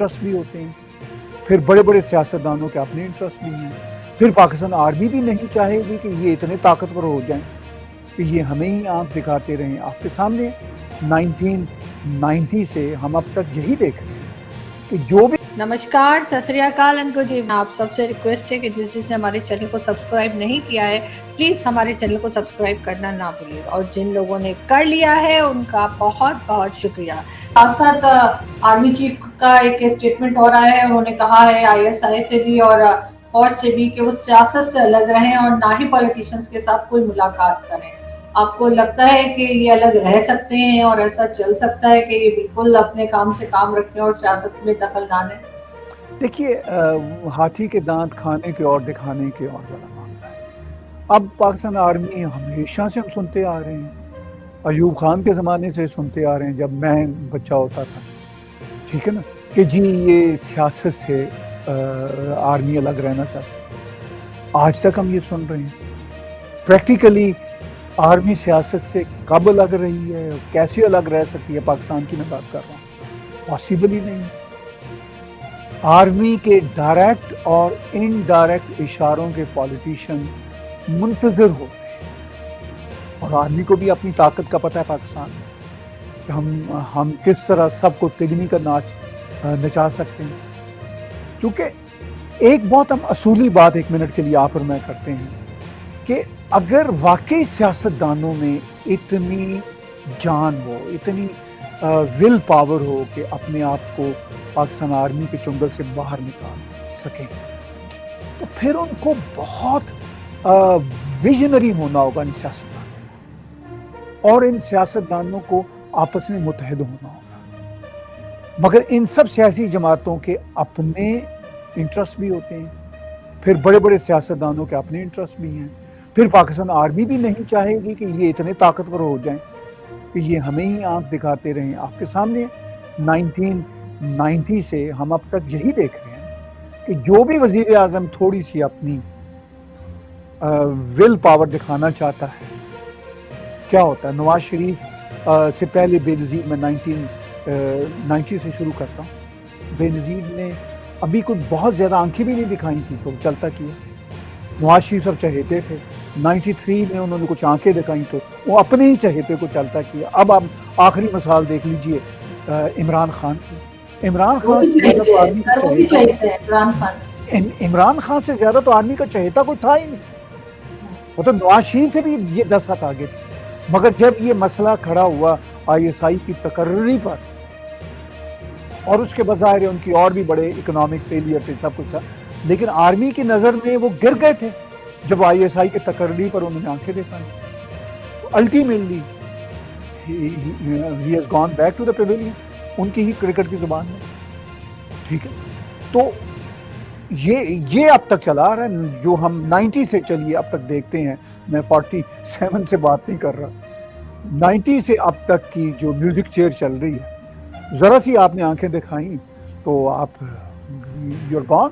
Interest بھی ہوتے ہیں، پھر بڑے بڑے سیاستدانوں کے اپنے انٹرسٹ بھی ہیں، پھر پاکستان آرمی بھی نہیں چاہے گی کہ یہ اتنے طاقتور ہو جائیں کہ یہ ہمیں ہی آنکھ دکھاتے رہیں. آپ کے سامنے 1990 سے ہم اب تک یہی دیکھ رہے ہیں کہ جو بھی نمسکار، ست سری اکال اینڈ گڈ ایوننگ. آپ سب سے ریکویسٹ ہے کہ جس نے ہمارے چینل کو سبسکرائب نہیں کیا ہے پلیز ہمارے چینل کو سبسکرائب کرنا نہ بھولیے گا، اور جن لوگوں نے کر لیا ہے ان کا بہت بہت شکریہ. ساتھ ساتھ آرمی چیف کا ایک اسٹیٹمنٹ ہو رہا ہے، انہوں نے کہا ہے ISI سے بھی اور فوج سے بھی کہ وہ سیاست سے الگ رہیں اور نہ ہی پولیٹیشنز کے ساتھ کوئی ملاقات کریں. آپ کو لگتا ہے کہ یہ الگ رہ سکتے ہیں اور ایسا چل سکتا ہے کہ یہ بالکل اپنے کام سے کام رکھیں اور سیاست میں دخل نہ دیں؟ دیکھیے، ہاتھی کے دانت کھانے کے اور دکھانے کے اور بڑا معاملہ ہے. اب پاکستان آرمی ہمیشہ سے ہم سنتے آ رہے ہیں، ایوب خان کے زمانے سے سنتے آ رہے ہیں جب میں بچہ ہوتا تھا، ٹھیک ہے نا، کہ جی یہ سیاست سے آرمی الگ رہنا چاہتی ہے. آج تک ہم یہ سن رہے ہیں. پریکٹیکلی آرمی سیاست سے کب الگ رہی ہے، کیسے الگ رہ سکتی ہے پاکستان کی میں بات کر رہا ہوں، پاسبل ہی نہیں. آرمی کے ڈائریکٹ اور انڈائریکٹ اشاروں کے پالیٹیشین منتظر ہوتے ہیں، اور آرمی کو بھی اپنی طاقت کا پتہ ہے پاکستان میں کہ ہم کس طرح سب کو تگنی کا ناچ نچا سکتے ہیں. کیونکہ ایک بہت ہم اصولی بات ایک منٹ کے لیے آپ اور میں کرتے ہیں کہ اگر واقعی سیاستدانوں میں اتنی جان ہو، اتنی ول پاور ہو کہ اپنے آپ کو پاکستان آرمی کے چنگل سے باہر نکال سکیں، تو پھر ان کو بہت ویژنری ہونا ہوگا ان سیاستدانوں کو، اور ان سیاستدانوں کو آپس میں متحد ہونا ہوگا. مگر ان سب سیاسی جماعتوں کے اپنے انٹرسٹ بھی ہوتے ہیں، پھر بڑے بڑے سیاستدانوں کے اپنے انٹرسٹ بھی ہیں، پھر پاکستان آرمی بھی نہیں چاہے گی کہ یہ اتنے طاقتور ہو جائیں کہ یہ ہمیں ہی آنکھ دکھاتے رہیں. آپ کے سامنے 1990 سے ہم اب تک یہی دیکھ رہے ہیں کہ جو بھی وزیر اعظم تھوڑی سی اپنی ول پاور دکھانا چاہتا ہے، کیا ہوتا ہے. نواز شریف سے پہلے بے نظیر، میں 1990 سے شروع کرتا ہوں، بے نظیر نے ابھی کوئی بہت زیادہ آنکھیں بھی نہیں دکھائی تھی تو چلتا کیا. نواز شریف سب چہیتے تھے، 93 میں انہوں نے کچھ آنکھیں دکھائیں تو وہ اپنے ہی چہیتے کو چلتا کیا. اب آپ آخری مثال دیکھ لیجئے عمران خان کی. عمران وہ خان بھی سے زیادہ چاہتے تو ہیں آرمی کا سر، وہ بھی چہیتا، چاہتے ہیں عمران خان. عمران خان سے زیادہ تو آرمی کا چہیتا کوئی تھا ہی نہیں. وہ تو نواز شریف سے بھی یہ 10 ہاتھ آگے تھے. مگر جب یہ مسئلہ کھڑا ہوا ISI کی تقرری پر، اور اس کے بظاہر ان کی اور بھی بڑے اکنامک فیلئر تھے، سب کچھ تھا، لیکن آرمی کی نظر میں وہ گر گئے تھے جب ISI کی تقرری پر انہوں نے آنکھیں دکھائیں. Ultimately he has gone back to the pavilion، ان کی ہی کرکٹ کی زبان میں، ٹھیک ہے. تو یہ اب تک چلا رہا ہے جو ہم 90 سے چلیے اب تک دیکھتے ہیں. میں 47 سے بات نہیں کر رہا، 90 سے اب تک کی جو میوزک چیئر چل رہی ہے، ذرا سی آپ نے آنکھیں دکھائیں تو آپ یو آر گون.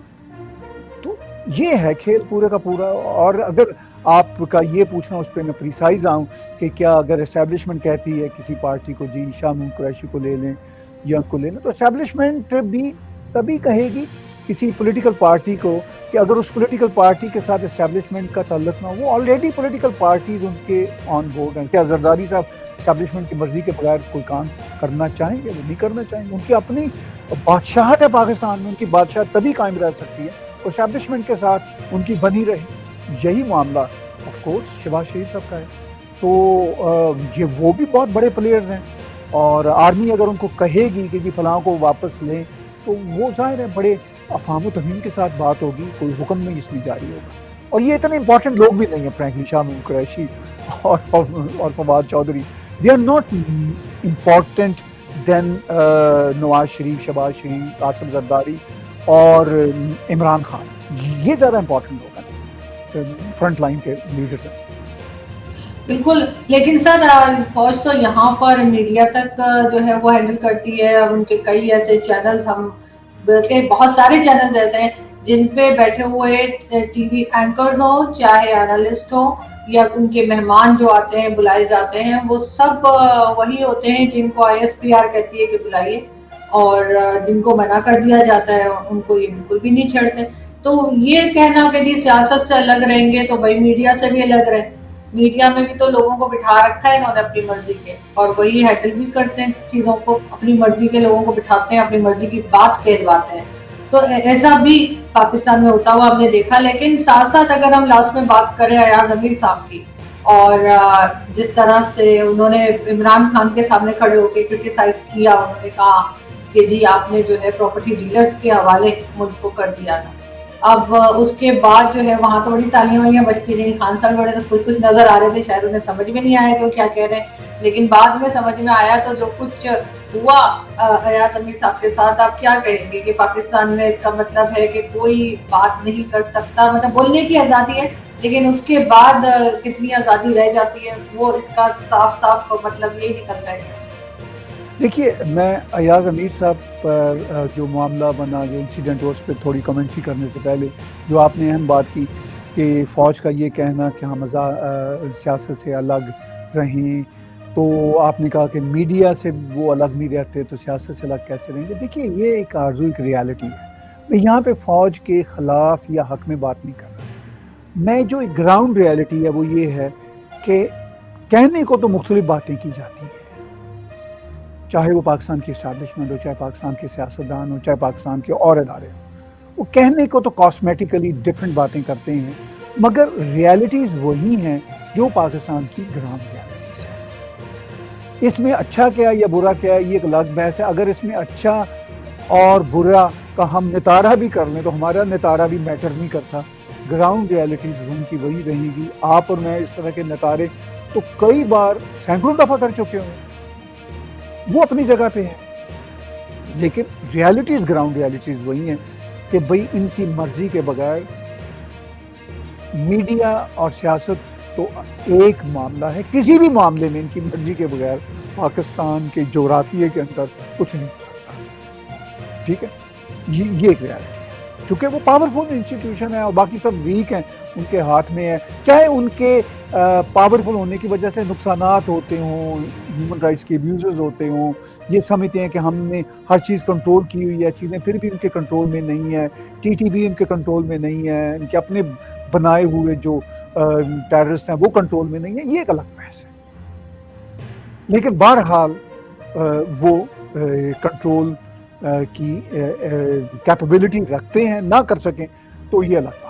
تو یہ ہے کھیل پورے کا پورا. اور اگر آپ کا یہ پوچھنا، اس پہ میں پریسائز آؤں کہ کیا اگر اسٹیبلشمنٹ کہتی ہے کسی پارٹی کو جی شاہ محمود قریشی کو لے لیں یا ان کو لے لیں، تو اسٹیبلشمنٹ بھی تبھی کہے گی کسی پولیٹیکل پارٹی کو کہ اگر اس پولیٹیکل پارٹی کے ساتھ اسٹیبلشمنٹ کا تعلق نہ ہو. وہ آلریڈی پولیٹیکل پارٹیز ان کے آن بورڈ ہیں. کیا زرداری صاحب اسٹیبلشمنٹ کی مرضی کے بغیر کوئی کام کرنا چاہیں گے؟ وہ نہیں کرنا چاہیں گے. ان کی اپنی بادشاہت ہے پاکستان میں، ان کی بادشاہت تبھی قائم رہ سکتی ہے اور اسٹیبلشمنٹ کے ساتھ ان کی بنی رہے. یہی معاملہ آف کورس شہباز شریف صاحب کا ہے. تو یہ وہ بھی بہت بڑے پلیئرز ہیں، اور آرمی اگر ان کو کہے گی کہ جی فلاں کو واپس لیں تو وہ ظاہر ہے بڑے افہام و تفہیم کے ساتھ بات ہوگی، کوئی حکم نہیں اس میں جاری ہوگا. اور یہ اتنے امپورٹنٹ لوگ بھی نہیں ہیں فرینکلی، شاہ محمود قریشی اور Fawad Chaudhry. They are not important then Nawaz Sharif, Shehbaz Sharif, Qasim Zardari اور عمران خان. یہ زیادہ امپورٹنٹ لوگ ہیں، فرنٹ لائن کے لیڈرز ہیں. بالکل. لیکن سر فوج تو یہاں پر میڈیا تک جو ہے وہ ہینڈل کرتی ہے. اب ان کے کئی ایسے چینلز، ہم بلکہ بہت سارے چینلز ایسے ہیں جن پہ بیٹھے ہوئے ٹی وی اینکرز ہوں، چاہے اینالسٹ ہوں، یا ان کے مہمان جو آتے ہیں بلائے جاتے ہیں، وہ سب وہی ہوتے ہیں جن کو ISPR کہتی ہے کہ بلائیے. اور جن کو منع کر دیا جاتا ہے ان کو یہ بالکل بھی نہیں چھیڑتے. تو یہ کہنا کہ جی سیاست سے الگ رہیں گے تو بھائی میڈیا سے بھی الگ رہیں. میڈیا میں بھی تو لوگوں کو بٹھا رکھا ہے انہوں نے اپنی مرضی کے, اور وہی ہینڈل بھی کرتے ہیں چیزوں کو, اپنی مرضی کے لوگوں کو بٹھاتے ہیں, اپنی مرضی کی بات کہلواتے ہیں. تو ایسا بھی پاکستان میں ہوتا ہوا ہم نے دیکھا. لیکن ساتھ ساتھ اگر ہم لاسٹ میں بات کریں ایاز امیر صاحب کی, اور جس طرح سے انہوں نے عمران خان کے سامنے کھڑے ہو کے کرٹیسائز کیا, انہوں نے کہا کہ جی آپ نے جو ہے پراپرٹی ڈیلرز کے حوالے ملک کو کر دیا تھا. اب اس کے بعد جو ہے وہاں تو بڑی تالیاں والیاں بجتی رہی, خان صاحب بڑے تو کچھ نظر آ رہے تھے, شاید انہیں سمجھ میں نہیں آیا کہ وہ کیا کہہ رہے ہیں. لیکن بعد میں سمجھ میں آیا. تو جو کچھ ہوا ایاز امیر صاحب کے ساتھ, آپ کیا کہیں گے کہ پاکستان میں اس کا مطلب ہے کہ کوئی بات نہیں کر سکتا, مطلب بولنے کی آزادی ہے لیکن اس کے بعد کتنی آزادی رہ جاتی ہے, وہ اس کا صاف صاف مطلب یہی نکلتا ہے. دیکھیے میں ایاز امیر صاحب پر جو معاملہ بنا, جو انسیڈنٹ ہوا, اس پہ تھوڑی کمنٹری کرنے سے پہلے جو آپ نے اہم بات کی کہ فوج کا یہ کہنا کہ ہم سیاست سے الگ رہیں, تو آپ نے کہا کہ میڈیا سے وہ الگ نہیں رہتے تو سیاست سے الگ کیسے رہیں گے. دیکھیے یہ ایک آرزو, ایک ریالٹی ہے. میں یہاں پہ فوج کے خلاف یا حق میں بات نہیں کر رہا. میں جو ایک گراؤنڈ ریالٹی ہے وہ یہ ہے کہ کہنے کو تو مختلف باتیں کی جاتی ہیں, چاہے وہ پاکستان کی اسٹیبلشمنٹ ہو, چاہے پاکستان کے سیاستدان ہو, چاہے پاکستان کے اور ادارے ہوں, وہ کہنے کو تو کاسمیٹیکلی ڈفرینٹ باتیں کرتے ہیں, مگر ریالٹیز وہی ہیں جو پاکستان کی گراؤنڈ ریالٹیز ہیں. اس میں اچھا کیا یا برا کیا یہ ایک الگ بحث ہے. اگر اس میں اچھا اور برا کا ہم نتارہ بھی کر لیں تو ہمارا نتارہ بھی میٹر نہیں کرتا. گراؤنڈ ریالٹیز ان کی وہی رہیں گی. آپ اور میں اس طرح کے نتارے تو کئی بار سینکڑوں دفعہ کر چکے ہوں, وہ اپنی جگہ پہ ہے, لیکن ریالٹیز, گراؤنڈ ریالٹیز وہی ہیں کہ بھئی ان کی مرضی کے بغیر میڈیا اور سیاست تو ایک معاملہ ہے, کسی بھی معاملے میں ان کی مرضی کے بغیر پاکستان کے جغرافیے کے اندر کچھ نہیں ہو سکتا. ٹھیک ہے, یہ ایک ریالٹی ہے. چونکہ وہ پاورفل انسٹیٹیوشن ہے اور باقی سب ویک ہیں, ان کے ہاتھ میں ہے. چاہے ان کے پاورفل ہونے کی وجہ سے نقصانات ہوتے ہوں, ہیومن رائٹس کے ابیوزز ہوتے ہوں, یہ سمجھتے ہیں کہ ہم نے ہر چیز کنٹرول کی ہوئی ہے, چیزیں پھر بھی ان کے کنٹرول میں نہیں ہے, ٹی ٹی بھی ان کے کنٹرول میں نہیں ہے, ان کے اپنے بنائے ہوئے جو ٹیررسٹ ہیں وہ کنٹرول میں نہیں ہے, یہ ایک الگ بحث ہے. لیکن بہرحال وہ کنٹرول کی کیپیبلٹی رکھتے ہیں, نہ کر سکیں تو یہ الگ